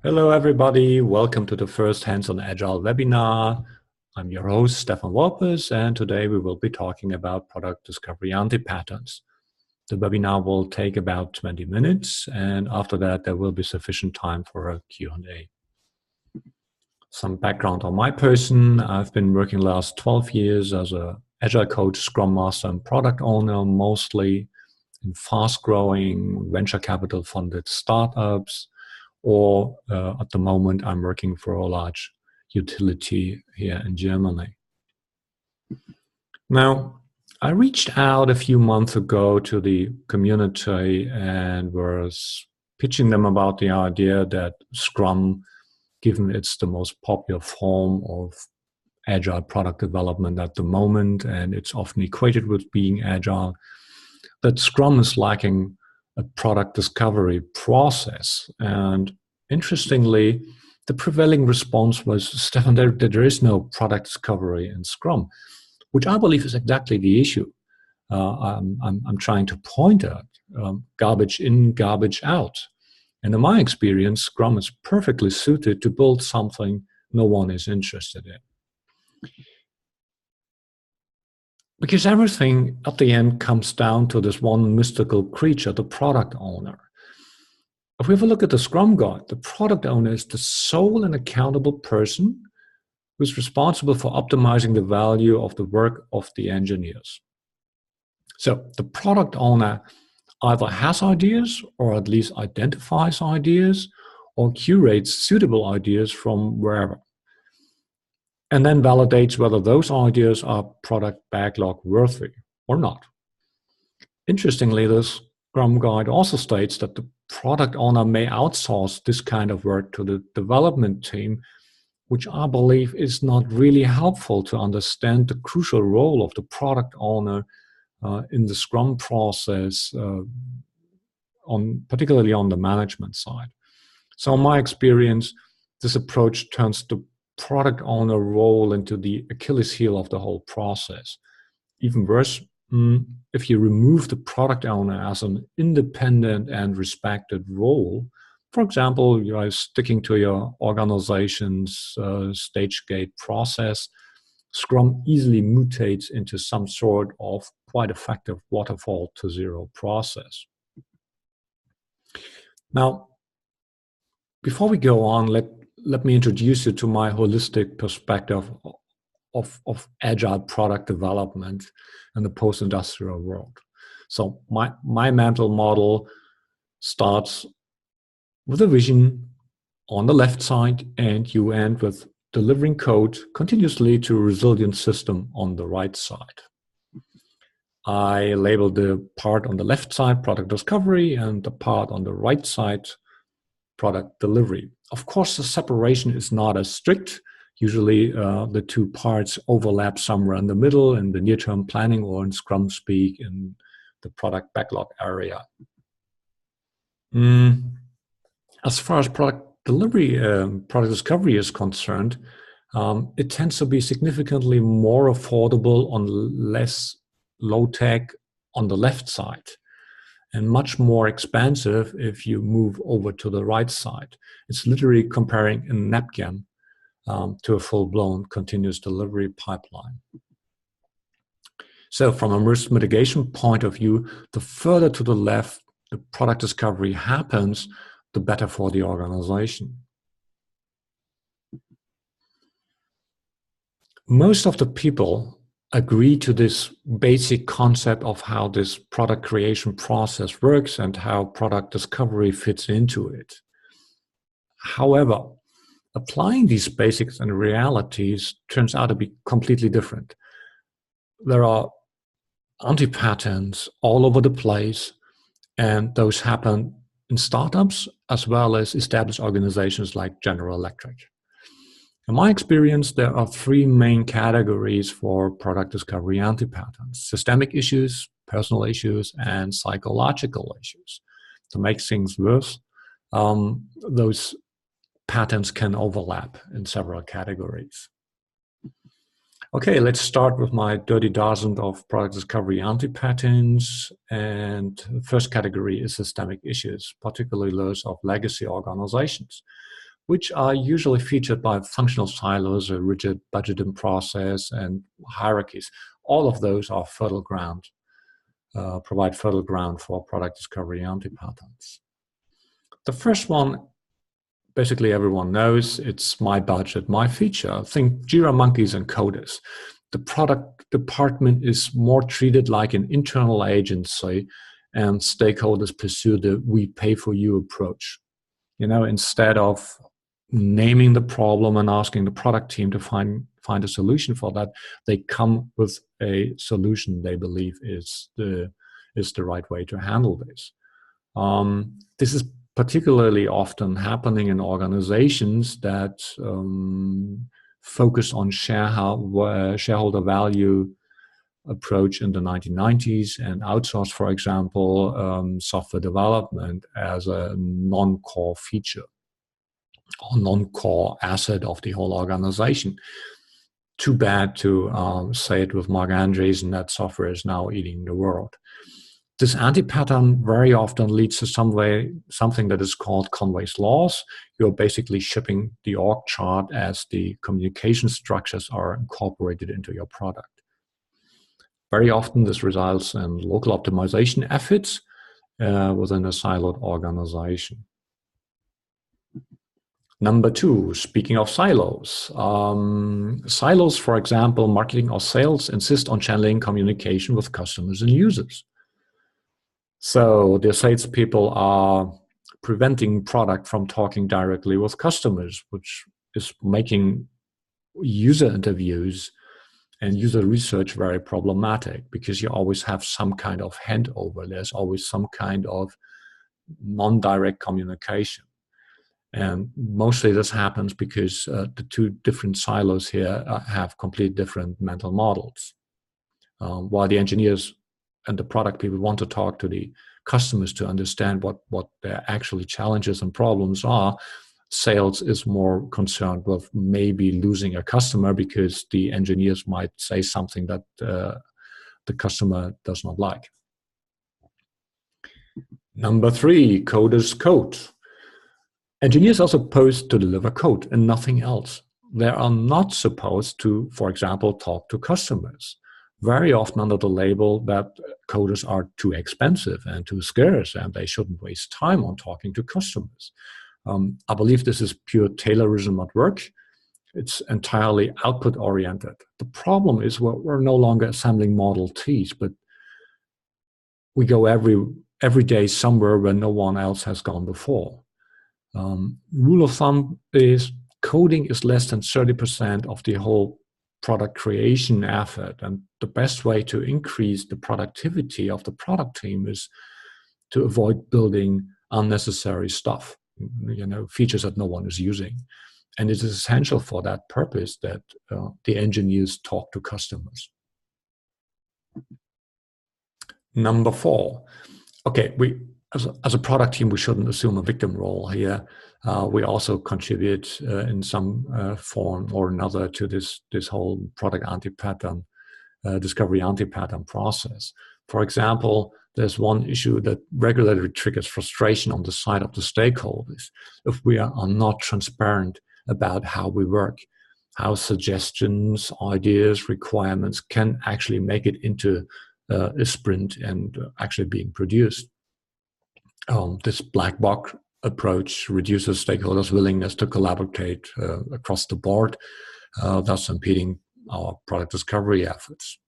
Hello, everybody. Welcome to the first Hands-On Agile Webinar. I'm your host, Stefan Wolpers, and today we will be talking about product discovery anti-patterns. The webinar will take about 20 minutes, and after that, there will be sufficient time for a Q&A. Some background on my person. I've been working the last 12 years as an Agile coach, Scrum Master, and product owner, mostly in fast-growing, venture capital-funded startups, or at the moment, I'm working for a large utility here in Germany. Now, I reached out a few months ago to the community and was pitching them about the idea that Scrum, given it's the most popular form of agile product development at the moment, and it's often equated with being agile, that Scrum is lacking a product discovery process. And interestingly, the prevailing response was, Stefan, there is no product discovery in Scrum, which I believe is exactly the issue I'm trying to point at. Garbage in, garbage out. And in my experience, Scrum is perfectly suited to build something no one is interested in. Because everything at the end comes down to this one mystical creature, the product owner. If we have a look at the Scrum Guide, the product owner is the sole and accountable person who is responsible for optimizing the value of the work of the engineers. So the product owner either has ideas or at least identifies ideas or curates suitable ideas from wherever, and then validates whether those ideas are product backlog worthy or not. Interestingly, this Scrum Guide also states that the product owner may outsource this kind of work to the development team, which I believe is not really helpful to understand the crucial role of the product owner in the Scrum process, particularly on the management side. So in my experience, this approach turns the product owner role into the Achilles heel of the whole process. Even worse, if you remove the product owner as an independent and respected role, for example, you are sticking to your organization's stage gate process, Scrum easily mutates into some sort of quite effective waterfall to zero process. Now, before we go on, let me introduce you to my holistic perspective of agile product development in the post-industrial world. So my mental model starts with a vision on the left side, and you end with delivering code continuously to a resilient system on the right side. I label the part on the left side product discovery and the part on the right side product delivery. Of course, the separation is not as strict. Usually the two parts overlap somewhere in the middle in the near-term planning, or in Scrum speak in the product backlog area. As far as product delivery, product discovery is concerned, it tends to be significantly more affordable on less low-tech on the left side, and much more expensive if you move over to the right side. It's literally comparing a napkin to a full-blown continuous delivery pipeline. So from a risk mitigation point of view, the further to the left the product discovery happens, the better for the organization. Most of the people agree to this basic concept of how this product creation process works and how product discovery fits into it. However, applying these basics and realities turns out to be completely different. There are anti-patterns all over the place, and those happen in startups as well as established organizations like General Electric. In my experience, there are three main categories for product discovery anti-patterns: systemic issues, personal issues, and psychological issues. To make things worse, those patterns can overlap in several categories. Okay, let's start with my dirty dozen of product discovery anti-patterns. And the first category is systemic issues, particularly those of legacy organizations. which are usually featured by functional silos, a rigid budgeting process, and hierarchies. All of those are fertile ground, provide fertile ground for product discovery anti-patterns. The first one, basically everyone knows, it's my budget, my feature. Think Jira monkeys and coders. The product department is more treated like an internal agency, and stakeholders pursue the "we pay for you" approach. Instead of naming the problem and asking the product team to find a solution for that, they come with a solution they believe is the right way to handle this. This is particularly often happening in organizations that focus on shareholder value approach in the 1990s and outsource, for example, software development as a non-core feature or non-core asset of the whole organization. Too bad to say it with Mark Andreessen that software is now eating the world. This anti-pattern very often leads to something that is called Conway's laws. You're basically shipping the org chart as the communication structures are incorporated into your product. Very often this results in local optimization efforts within a siloed organization. Number two, speaking of silos. Silos, for example, marketing or sales, insist on channeling communication with customers and users. So the salespeople are preventing product from talking directly with customers, which is making user interviews and user research very problematic, because you always have some kind of handover. There's always some kind of non-direct communication. And mostly this happens because the two different silos here have completely different mental models. While the engineers and the product people want to talk to the customers to understand what their actually challenges and problems are, sales is more concerned with maybe losing a customer because the engineers might say something that the customer does not like. Number three, coders code. Engineers are supposed to deliver code and nothing else. They are not supposed to, for example, talk to customers. Very often under the label that coders are too expensive and too scarce and they shouldn't waste time on talking to customers. I believe this is pure Taylorism at work. It's entirely output oriented. The problem is we're no longer assembling Model Ts, but we go every day somewhere where no one else has gone before. Rule of thumb is coding is less than 30% of the whole product creation effort, and the best way to increase the productivity of the product team is to avoid building unnecessary stuff, features that no one is using. And it is essential for that purpose that the engineers talk to customers. Number four, okay, as a product team, we shouldn't assume a victim role here. We also contribute in some form or another to this whole product anti-pattern, discovery anti-pattern process. For example, there's one issue that regularly triggers frustration on the side of the stakeholders if we are not transparent about how we work, how suggestions, ideas, requirements can actually make it into a sprint and actually being produced. This black box approach reduces stakeholders' willingness to collaborate across the board, thus impeding our product discovery efforts.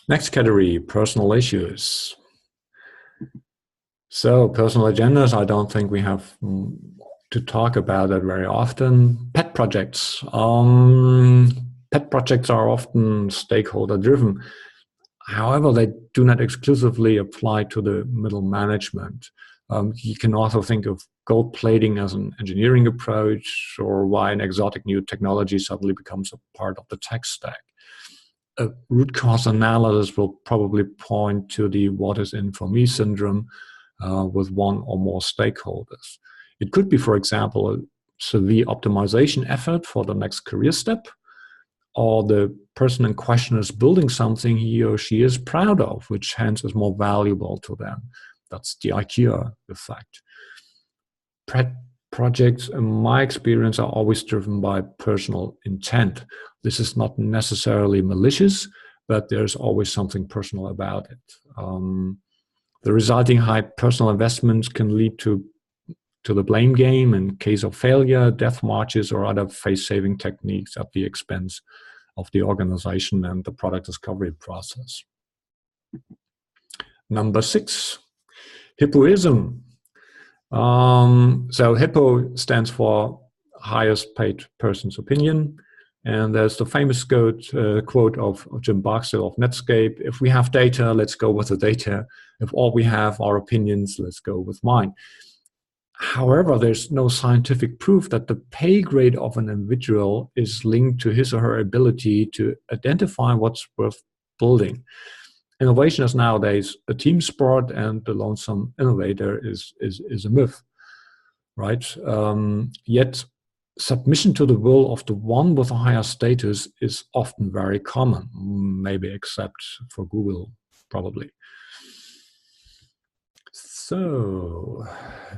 Next category, personal issues. So personal agendas, I don't think we have to talk about that very often. Pet projects. Pet projects are often stakeholder driven. However, they do not exclusively apply to the middle management. You can also think of gold plating as an engineering approach, or why an exotic new technology suddenly becomes a part of the tech stack. A root cause analysis will probably point to the "what is in for me" syndrome with one or more stakeholders. It could be, for example, a severe optimization effort for the next career step, or the person in question is building something he or she is proud of, which hence is more valuable to them. That's the IKEA effect. projects, in my experience, are always driven by personal intent. This is not necessarily malicious, but there's always something personal about it. The resulting high personal investments can lead to the blame game in case of failure, death marches, or other face-saving techniques at the expense of the organization and the product discovery process. Number 6, HIPPO-ism. So HIPPO stands for highest paid person's opinion. And there's the famous quote of Jim Barksdale of Netscape: if we have data, let's go with the data. If all we have are opinions, let's go with mine. However, there's no scientific proof that the pay grade of an individual is linked to his or her ability to identify what's worth building. Innovation is nowadays a team sport, and the lonesome innovator is a myth, right? Yet submission to the will of the one with a higher status is often very common, maybe except for Google, probably. So,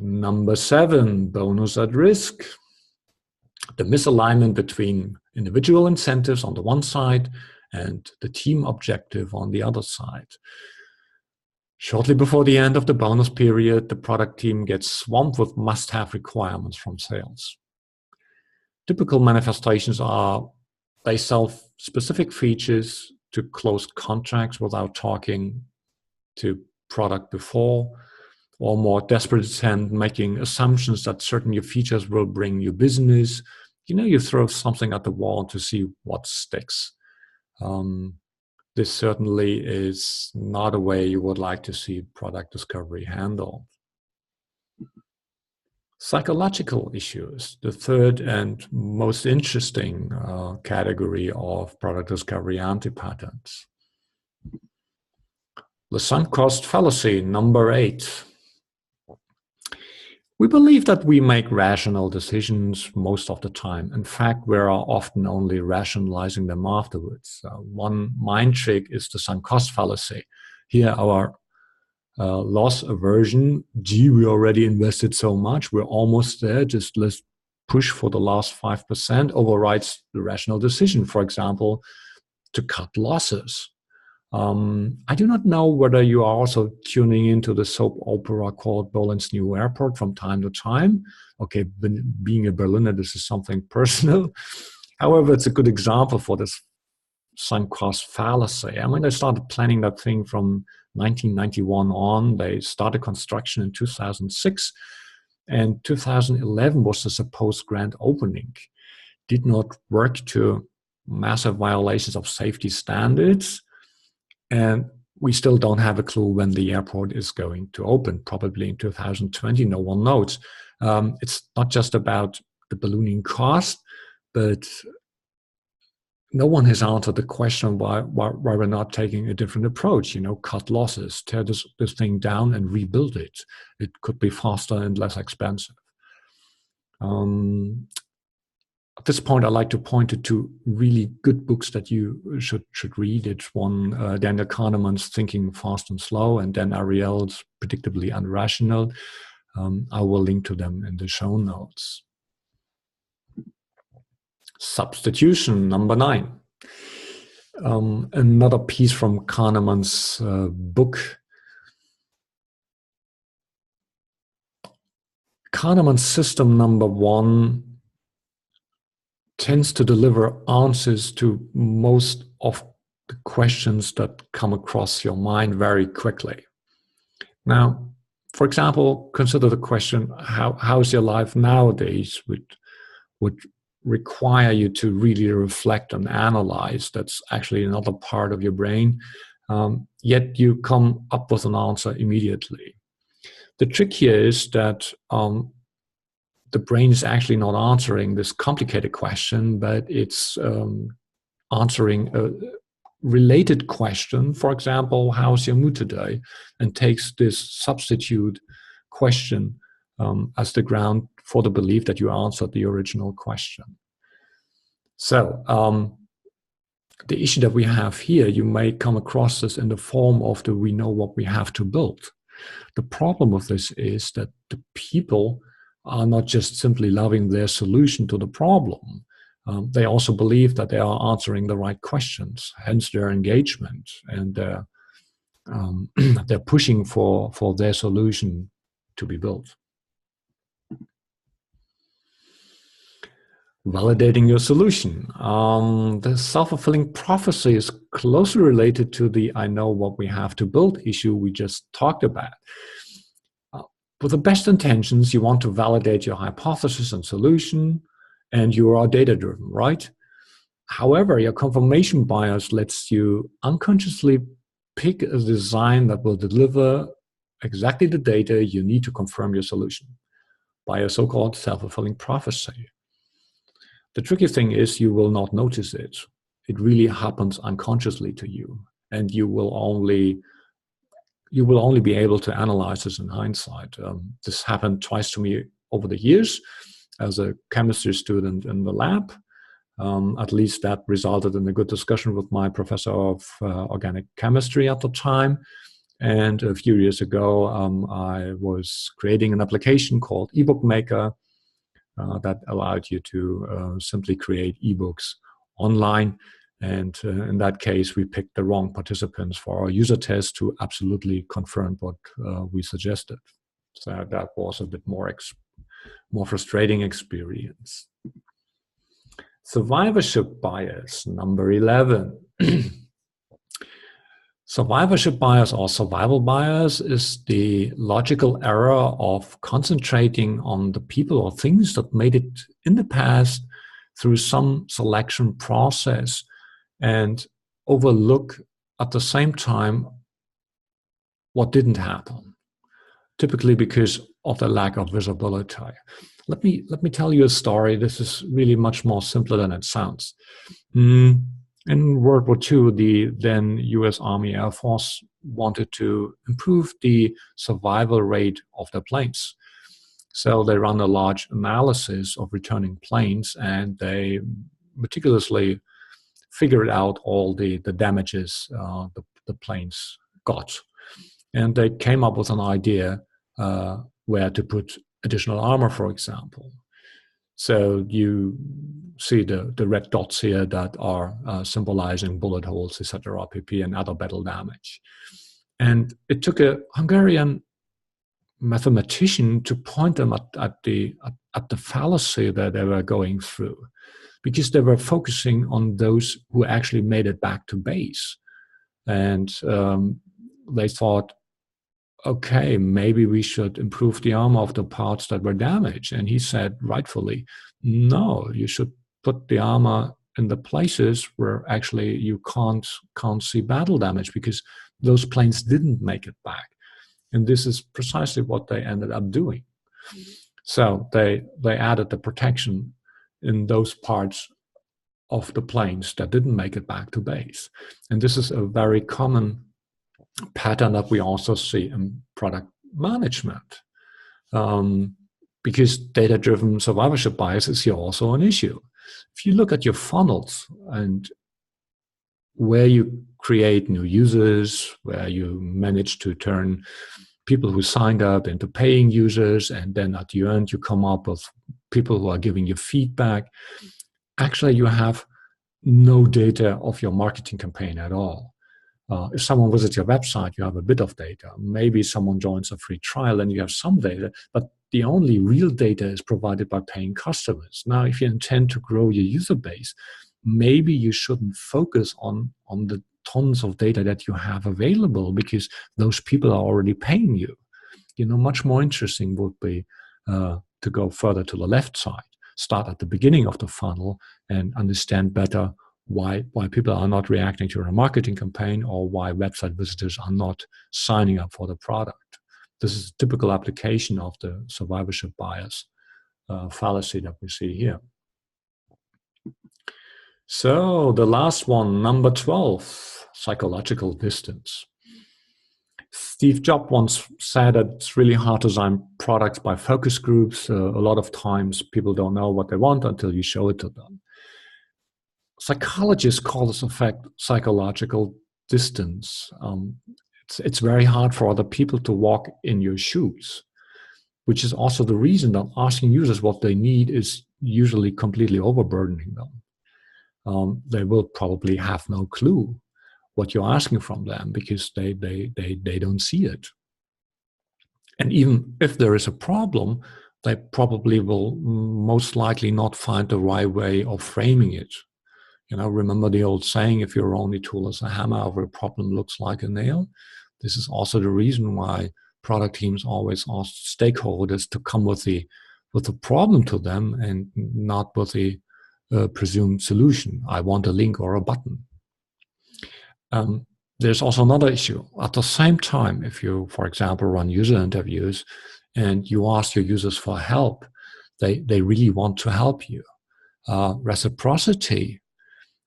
number 7, bonus at risk. The misalignment between individual incentives on the one side and the team objective on the other side. Shortly before the end of the bonus period, the product team gets swamped with must-have requirements from sales. Typical manifestations are they sell specific features to close contracts without talking to product before, or more desperate intent, making assumptions that certain new features will bring new business. You throw something at the wall to see what sticks. This certainly is not a way you would like to see product discovery handled. Psychological issues, the third and most interesting category of product discovery anti-patterns. The sunk cost fallacy, number 8. We believe that we make rational decisions most of the time. In fact, we are often only rationalizing them afterwards. One mind trick is the sunk cost fallacy. Here, our loss aversion, we already invested so much, we're almost there, just let's push for the last 5%, overrides the rational decision, for example, to cut losses. I do not know whether you are also tuning into the soap opera called Berlin's New Airport from time to time. Okay, being a Berliner, this is something personal. However, it's a good example for this sunk cost fallacy. I mean, they started planning that thing from 1991 on. They started construction in 2006, and 2011 was the supposed grand opening. Did not work to massive violations of safety standards. And we still don't have a clue when the airport is going to open, probably in 2020, no one knows. It's not just about the ballooning cost, but no one has answered the question why we're not taking a different approach, cut losses, tear this thing down and rebuild it. It could be faster and less expensive. At this point, I'd like to point to 2 really good books that you should read. It's one, Daniel Kahneman's Thinking Fast and Slow, and Dan Ariely's Predictably Irrational. I will link to them in the show notes. Substitution, number 9. Another piece from Kahneman's book. Kahneman's system number 1 tends to deliver answers to most of the questions that come across your mind very quickly. Now, for example, consider the question, how's your life nowadays, would require you to really reflect and analyze. That's actually another part of your brain. Yet you come up with an answer immediately. The trick here is that the brain is actually not answering this complicated question, but it's answering a related question. For example, how's your mood today? And takes this substitute question as the ground for the belief that you answered the original question. So the issue that we have here, you may come across this in the form of we know what we have to build. The problem with this is that the people are not just simply loving their solution to the problem. They also believe that they are answering the right questions, hence their engagement, and they're pushing for their solution to be built. Validating your solution. The self-fulfilling prophecy is closely related to the I know what we have to build issue we just talked about. With the best intentions, you want to validate your hypothesis and solution, and you are data-driven, right? However, your confirmation bias lets you unconsciously pick a design that will deliver exactly the data you need to confirm your solution by a so-called self-fulfilling prophecy. The tricky thing is you will not notice it. It really happens unconsciously to you, and you will only be able to analyze this in hindsight. This happened twice to me over the years as a chemistry student in the lab. At least that resulted in a good discussion with my professor of organic chemistry at the time. And a few years ago, I was creating an application called eBook Maker that allowed you to simply create ebooks online. And in that case, we picked the wrong participants for our user test who absolutely confirmed what we suggested. So that was a bit more frustrating experience. Survivorship bias, number 11. Survivorship bias or survival bias is the logical error of concentrating on the people or things that made it in the past through some selection process and overlook at the same time what didn't happen, typically because of the lack of visibility. Let me tell you a story. This is really much more simpler than it sounds. In World War II, the then US Army Air Force wanted to improve the survival rate of their planes. So they ran a large analysis of returning planes, and they meticulously figured out all the damages the planes got. And they came up with an idea where to put additional armor, for example. So you see the red dots here that are symbolizing bullet holes, etc., pp, and other battle damage. And it took a Hungarian mathematician to point them at the fallacy that they were going through, because they were focusing on those who actually made it back to base. And they thought, okay, maybe we should improve the armor of the parts that were damaged. And he said, rightfully, no, you should put the armor in the places where actually you can't see battle damage, because those planes didn't make it back. And this is precisely what they ended up doing. So they added the protection in those parts of the planes that didn't make it back to base. And this is a very common pattern that we also see in product management, because data-driven survivorship bias is here also an issue. If you look at your funnels and where you create new users, where you manage to turn people who signed up into paying users, and then at the end you come up with people who are giving you feedback, actually you have no data of your marketing campaign at all. If someone visits your website, you have a bit of data. Maybe someone joins a free trial and you have some data, but the only real data is provided by paying customers. Now, if you intend to grow your user base, maybe you shouldn't focus on the tons of data that you have available, because those people are already paying you. You know, much more interesting would be to go further to the left side, start at the beginning of the funnel and understand better why people are not reacting to a marketing campaign, or why website visitors are not signing up for the product. This is a typical application of the survivorship bias fallacy that we see here. So the last one, number 12, psychological distance. Steve Jobs once said that it's really hard to design products by focus groups. A lot of times people don't know what they want until you show it to them. Psychologists call this effect psychological distance. It's very hard for other people to walk in your shoes. which is also the reason that asking users what they need is usually completely overburdening them. They will probably have no clue what you're asking from them because they don't see it. And even if there is a problem, they probably will most likely not find the right way of framing it. Remember the old saying, if your only tool is a hammer, every problem looks like a nail. This is also the reason why product teams always ask stakeholders to come with the problem to them and not with a presumed solution. I want a link or a button. There's also another issue. At the same time, if you, for example, run user interviews and you ask your users for help, they really want to help you. Reciprocity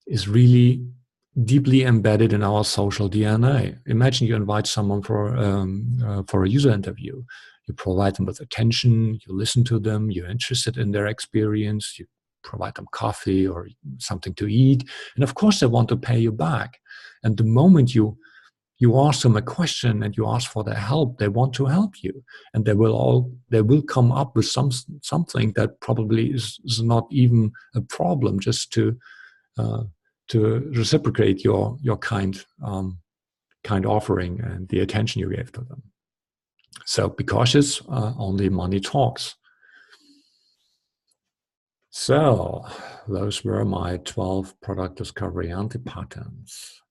is really deeply embedded in our social DNA. Imagine you invite someone for a user interview. You provide them with attention, you listen to them, you're interested in their experience, you provide them coffee or something to eat, and of course they want to pay you back. And the moment you ask them a question and you ask for their help, they want to help you, and they will come up with something that probably is not even a problem, just to reciprocate your kind offering and the attention you gave to them. So be cautious, only money talks. So those were my 12 product discovery anti-patterns.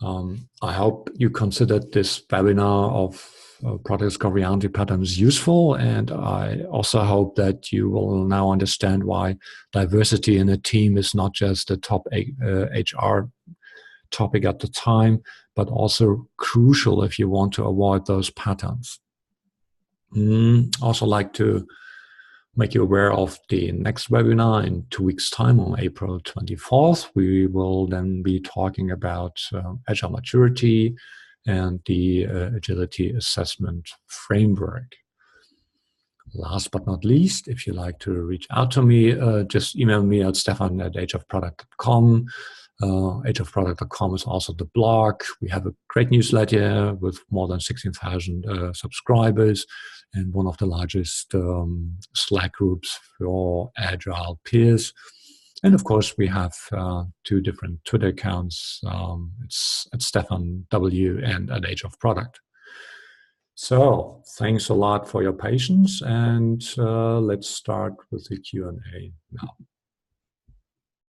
I hope you considered this webinar of product discovery anti-patterns useful, and I also hope that you will now understand why diversity in a team is not just a top HR topic at the time, but also crucial if you want to avoid those patterns. Also like to make you aware of the next webinar in 2 weeks' time on April 24th. We will then be talking about agile maturity and the agility assessment framework. Last but not least, if you'd like to reach out to me, just email me at stefan@ageofproduct.com. Ageofproduct.com is also the blog. We have a great newsletter with more than 16,000 subscribers and one of the largest Slack groups for agile peers. And of course, we have 2 different Twitter accounts. It's at Stefan W and at Age of Product. So thanks a lot for your patience, and let's start with the Q&A now.